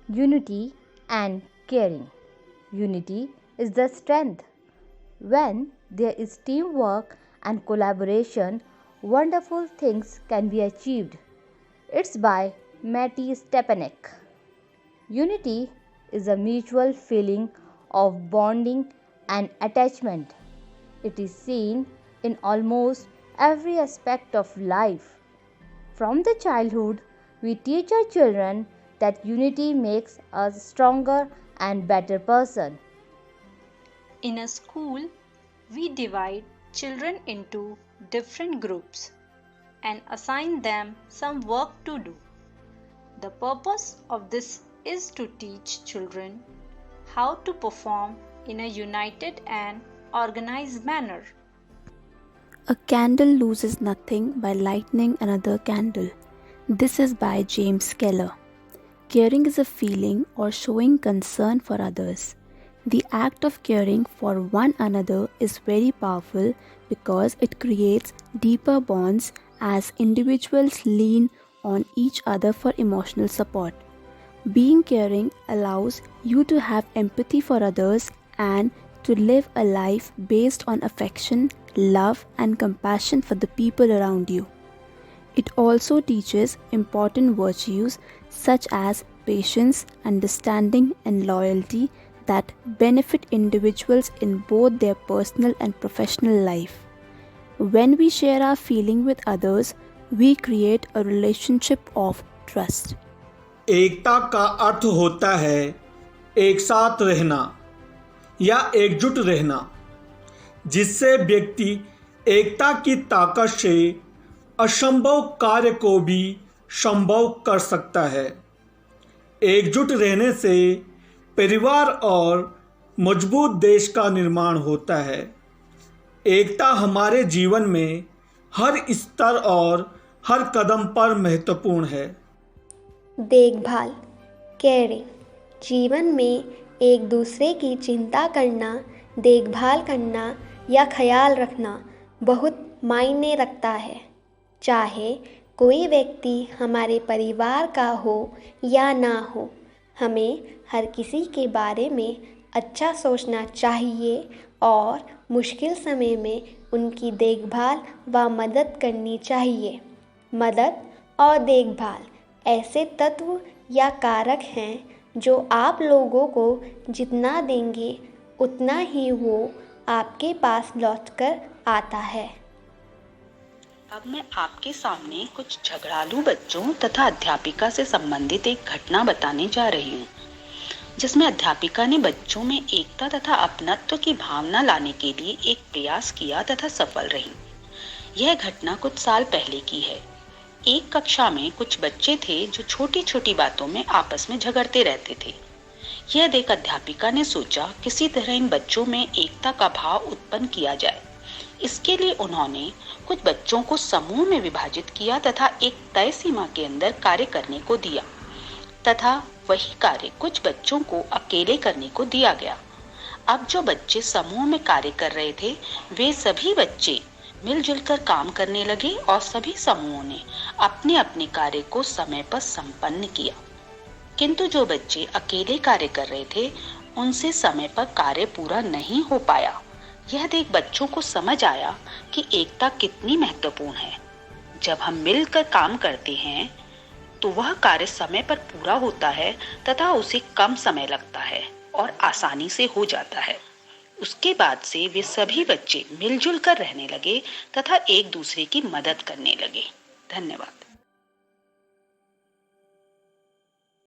unity and caring. Unity is the strength. When there is teamwork and collaboration, wonderful things can be achieved. It's by Matty Stepanek. Unity is a mutual feeling of bonding and attachment. It is seen in almost every aspect of life. From the childhood, we teach our children that unity makes us stronger and better person. In a school, we divide children into different groups and assign them some work to do. The purpose of this is to teach children how to perform in a united and organized manner. A candle loses nothing by lighting another candle. This is by James Keller. Caring is a feeling or showing concern for others. The act of caring for one another is very powerful because it creates deeper bonds as individuals lean on each other for emotional support. Being caring allows you to have empathy for others and to live a life based on affection, love, and compassion for the people around you. It also teaches important virtues such as patience, understanding, and loyalty that benefit individuals in both their personal and professional life. When we share our feeling with others, we create a relationship of trust. एकता का अर्थ होता है एक साथ रहना या एकजुट रहना, जिससे व्यक्ति एकता की ताकत से असंभव कार्य को भी संभव कर सकता है। एकजुट रहने से परिवार और मजबूत देश का निर्माण होता है। एकता हमारे जीवन में हर स्तर और हर कदम पर महत्वपूर्ण है। देखभाल, केयरिंग, जीवन में एक दूसरे की चिंता करना, देखभाल करना या ख्याल रखना बहुत मायने रखता है। चाहे कोई व्यक्ति हमारे परिवार का हो या ना हो, हमें हर किसी के बारे में अच्छा सोचना चाहिए और मुश्किल समय में उनकी देखभाल व मदद करनी चाहिए। मदद और देखभाल ऐसे तत्व या कारक हैं जो आप लोगों को जितना देंगे उतना ही वो आपके पास लौटकर आता है। अब मैं आपके सामने कुछ झगड़ालू बच्चों तथा अध्यापिका से संबंधित एक घटना बताने जा रही हूँ, जिसमें अध्यापिका ने बच्चों में एकता तथा अपनत्व की भावना लाने के लिए एक प्रयास किया तथा सफल रही। यह घटना कुछ साल पहले की है। एक कक्षा में कुछ बच्चे थे जो छोटी छोटी बातों में आपस में झगड़ते रहते थे। यह देख अध्यापिका ने सोचा किसी तरह इन बच्चों में एकता का भाव उत्पन्न किया जाए। इसके लिए उन्होंने कुछ बच्चों को समूह में विभाजित किया तथा एक तय सीमा के अंदर कार्य करने को दिया तथा वही कार्य कुछ बच्चों को अकेले करने को दिया गया। अब जो बच्चे समूह में कार्य कर रहे थे, वे सभी बच्चे मिलजुल कर काम करने लगे और सभी समूहों ने अपने अपने कार्य को समय पर संपन्न किया। किंतु जो बच्चे अकेले कार्य कर रहे थे, उनसे समय पर कार्य पूरा नहीं हो पाया। यह देख बच्चों को समझ आया कि एकता कितनी महत्वपूर्ण है। जब हम मिलकर काम करते हैं तो वह कार्य समय पर पूरा होता है तथा उसे कम समय लगता है और आसानी से हो जाता है। उसके बाद से वे सभी बच्चे मिलजुल कर रहने लगे तथा एक दूसरे की मदद करने लगे। धन्यवाद।